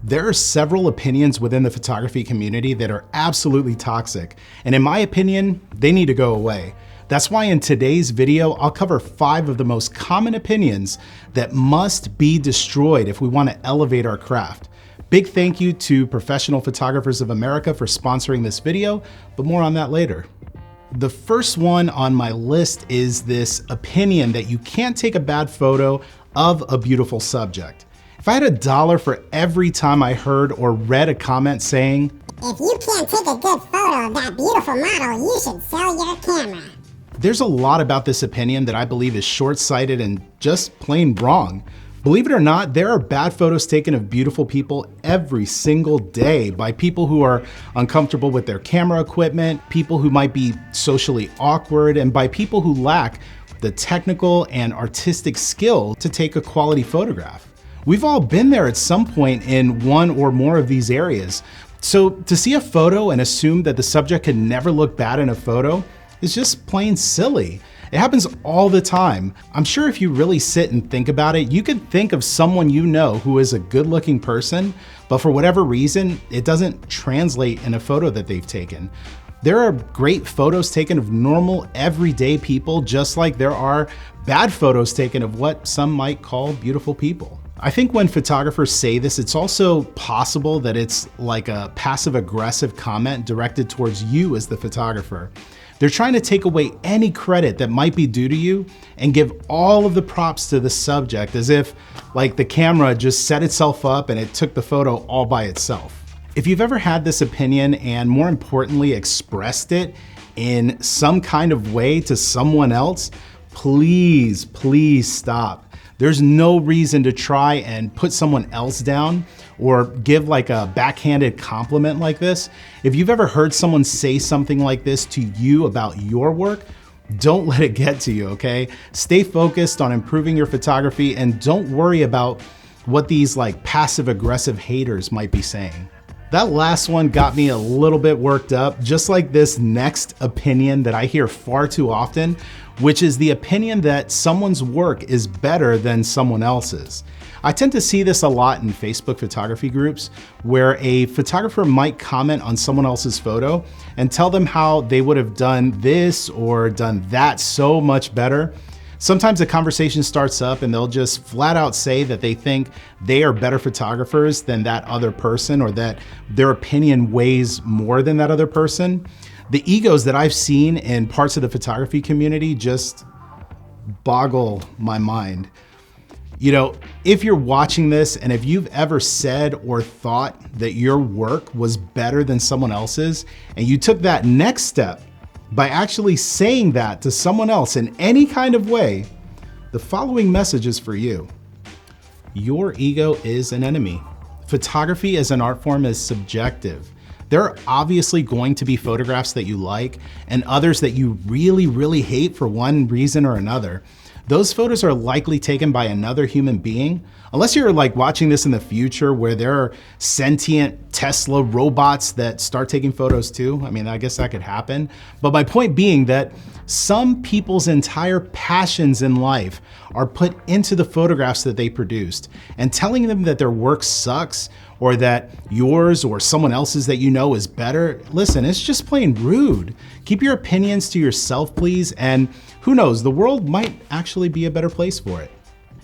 There are several opinions within the photography community that are absolutely toxic, and in my opinion, they need to go away. That's why in today's video, I'll cover 5 of the most common opinions that must be destroyed if we want to elevate our craft. Big thank you to Professional Photographers of America for sponsoring this video, but more on that later. The first one on my list is this opinion that you can't take a bad photo of a beautiful subject. If I had $1 for every time I heard or read a comment saying, "If you can't take a good photo of that beautiful model, you should sell your camera," there's a lot about this opinion that I believe is short-sighted and just plain wrong. Believe it or not, there are bad photos taken of beautiful people every single day by people who are uncomfortable with their camera equipment, people who might be socially awkward, and by people who lack the technical and artistic skill to take a quality photograph. We've all been there at some point in one or more of these areas. So to see a photo and assume that the subject can never look bad in a photo is just plain silly. It happens all the time. I'm sure if you really sit and think about it, you could think of someone you know who is a good-looking person, but for whatever reason, it doesn't translate in a photo that they've taken. There are great photos taken of normal, everyday people, just like there are bad photos taken of what some might call beautiful people. I think when photographers say this, it's also possible that it's like a passive-aggressive comment directed towards you as the photographer. They're trying to take away any credit that might be due to you and give all of the props to the subject as if like the camera just set itself up and it took the photo all by itself. If you've ever had this opinion and more importantly expressed it in some kind of way to someone else, please stop. There's no reason to try and put someone else down or give like a backhanded compliment like this. If you've ever heard someone say something like this to you about your work, don't let it get to you, okay? Stay focused on improving your photography and don't worry about what these like passive-aggressive haters might be saying. That last one got me a little bit worked up, just like this next opinion that I hear far too often, which is the opinion that someone's work is better than someone else's. I tend to see this a lot in Facebook photography groups where a photographer might comment on someone else's photo and tell them how they would have done this or done that so much better. Sometimes the conversation starts up and they'll just flat out say that they think they are better photographers than that other person or that their opinion weighs more than that other person. The egos that I've seen in parts of the photography community just boggle my mind. You know, if you're watching this and if you've ever said or thought that your work was better than someone else's, and you took that next step by actually saying that to someone else in any kind of way, the following message is for you. Your ego is an enemy. Photography as an art form is subjective. There are obviously going to be photographs that you like and others that you really hate for one reason or another. Those photos are likely taken by another human being, unless you're like watching this in the future where there are sentient Tesla robots that start taking photos too. I mean, I guess that could happen. But my point being that some people's entire passions in life are put into the photographs that they produced, and telling them that their work sucks or that yours or someone else's that you know is better, listen, it's just plain rude. Keep your opinions to yourself, please, and who knows, the world might actually be a better place for it.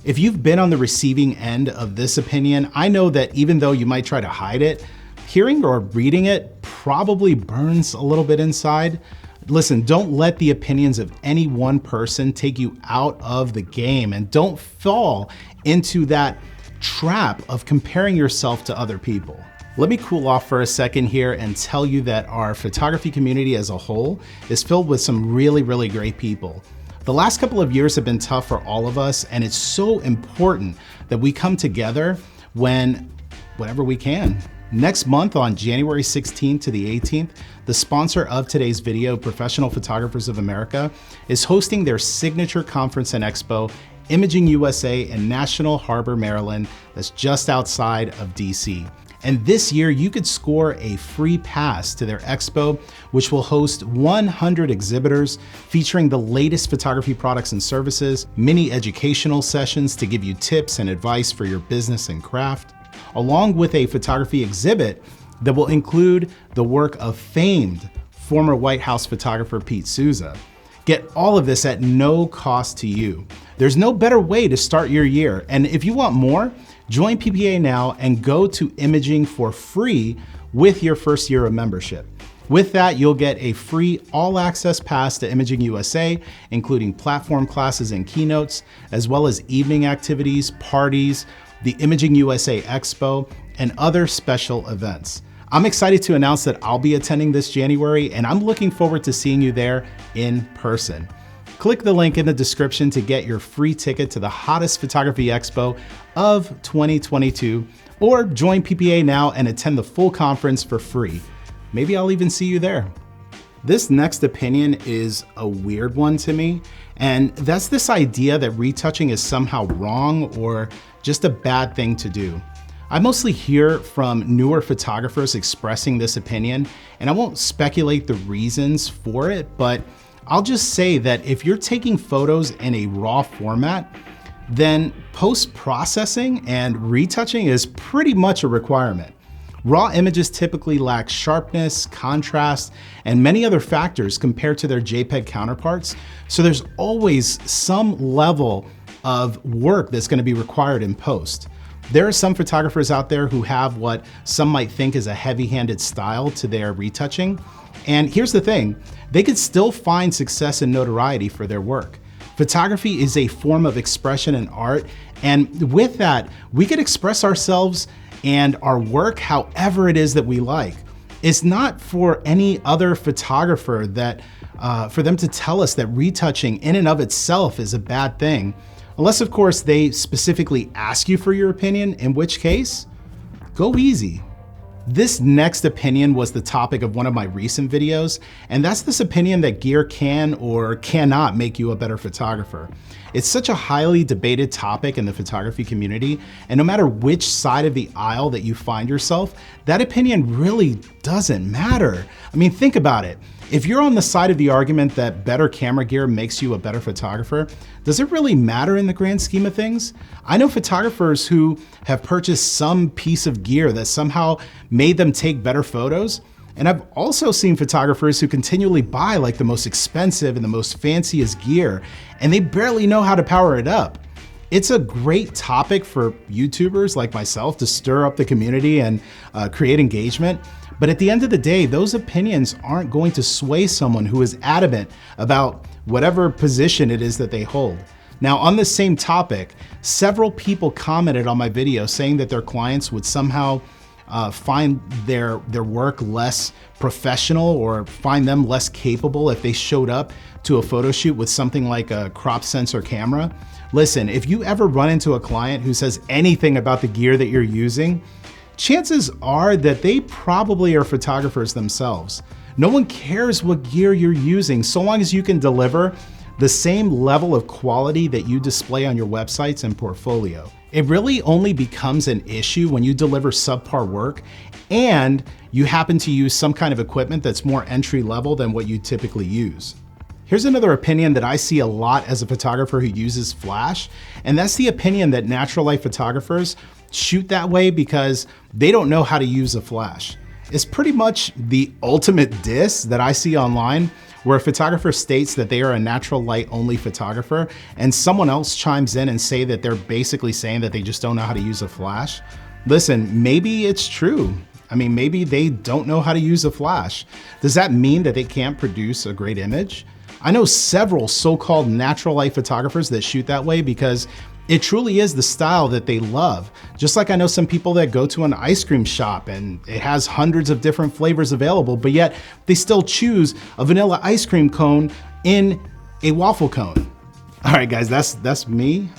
If you've been on the receiving end of this opinion, I know that even though you might try to hide it, hearing or reading it probably burns a little bit inside. Listen, don't let the opinions of any one person take you out of the game, and don't fall into that trap of comparing yourself to other people. Let me cool off for a second here and tell you that our photography community as a whole is filled with some really great people. The last couple of years have been tough for all of us, and it's so important that we come together whenever we can. Next month on January 16th to the 18th, the sponsor of today's video, Professional Photographers of America, is hosting their signature conference and expo, Imaging USA in National Harbor, Maryland, that's just outside of DC. And this year you could score a free pass to their expo, which will host 100 exhibitors featuring the latest photography products and services, mini educational sessions to give you tips and advice for your business and craft, along with a photography exhibit that will include the work of famed former White House photographer Pete Souza. Get all of this at no cost to you. There's no better way to start your year. And if you want more, join PPA now and go to imaging for free with your first year of membership. With that, you'll get a free all-access pass to Imaging USA, including platform classes and keynotes, as well as evening activities, parties, the Imaging USA Expo, and other special events. I'm excited to announce that I'll be attending this January, and I'm looking forward to seeing you there in person. Click the link in the description to get your free ticket to the hottest photography expo of 2022, or join PPA now and attend the full conference for free. Maybe I'll even see you there. This next opinion is a weird one to me, and that's this idea that retouching is somehow wrong or just a bad thing to do. I mostly hear from newer photographers expressing this opinion, and I won't speculate the reasons for it, but I'll just say that if you're taking photos in a raw format, then post-processing and retouching is pretty much a requirement. Raw images typically lack sharpness, contrast, and many other factors compared to their JPEG counterparts, so there's always some level of work that's going to be required in post. There are some photographers out there who have what some might think is a heavy-handed style to their retouching, and here's the thing, they could still find success and notoriety for their work. Photography is a form of expression and art, and with that, we could express ourselves and our work however it is that we like. It's not for any other photographer that, for them to tell us that retouching in and of itself is a bad thing, unless of course they specifically ask you for your opinion, in which case, go easy. This next opinion was the topic of one of my recent videos, and that's this opinion that gear can or cannot make you a better photographer. It's such a highly debated topic in the photography community, and no matter which side of the aisle that you find yourself, that opinion really doesn't matter. I mean, think about it. If you're on the side of the argument that better camera gear makes you a better photographer, does it really matter in the grand scheme of things? I know photographers who have purchased some piece of gear that somehow made them take better photos, and I've also seen photographers who continually buy like the most expensive and the most fanciest gear, and they barely know how to power it up. It's a great topic for YouTubers like myself to stir up the community and create engagement. But at the end of the day, those opinions aren't going to sway someone who is adamant about whatever position it is that they hold. Now, on this same topic, several people commented on my video saying that their clients would somehow find their work less professional or find them less capable if they showed up to a photo shoot with something like a crop sensor camera. Listen, if you ever run into a client who says anything about the gear that you're using, chances are that they probably are photographers themselves. No one cares what gear you're using so long as you can deliver the same level of quality that you display on your websites and portfolio. It really only becomes an issue when you deliver subpar work and you happen to use some kind of equipment that's more entry level than what you typically use. Here's another opinion that I see a lot as a photographer who uses flash, and that's the opinion that natural light photographers shoot that way because they don't know how to use a flash. It's pretty much the ultimate diss that I see online, where a photographer states that they are a natural light only photographer and someone else chimes in and say that they're basically saying that they just don't know how to use a flash. Listen, maybe it's true. I mean, maybe they don't know how to use a flash. Does that mean that they can't produce a great image? I know several so-called natural light photographers that shoot that way because it truly is the style that they love. Just like I know some people that go to an ice cream shop and it has hundreds of different flavors available, but yet they still choose a vanilla ice cream cone in a waffle cone. All right, guys, that's me.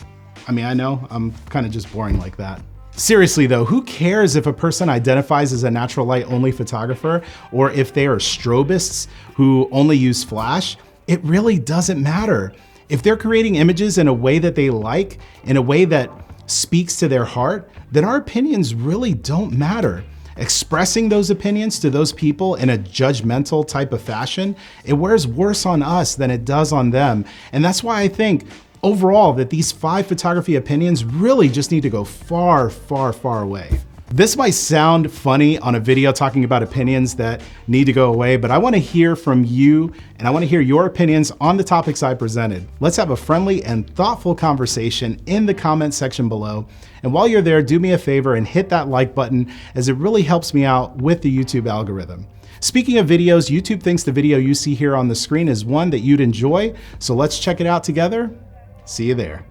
I mean, I know I'm kind of just boring like that. Seriously though, who cares if a person identifies as a natural light only photographer or if they are strobists who only use flash? It really doesn't matter. If they're creating images in a way that they like, in a way that speaks to their heart, then our opinions really don't matter. Expressing those opinions to those people in a judgmental type of fashion, it wears worse on us than it does on them. And that's why I think overall that these 5 photography opinions really just need to go far, far, far away. This might sound funny on a video talking about opinions that need to go away, but I want to hear from you and I want to hear your opinions on the topics I presented. Let's have a friendly and thoughtful conversation in the comment section below. And while you're there, do me a favor and hit that like button, as it really helps me out with the YouTube algorithm. Speaking of videos, YouTube thinks the video you see here on the screen is one that you'd enjoy, so let's check it out together. See you there.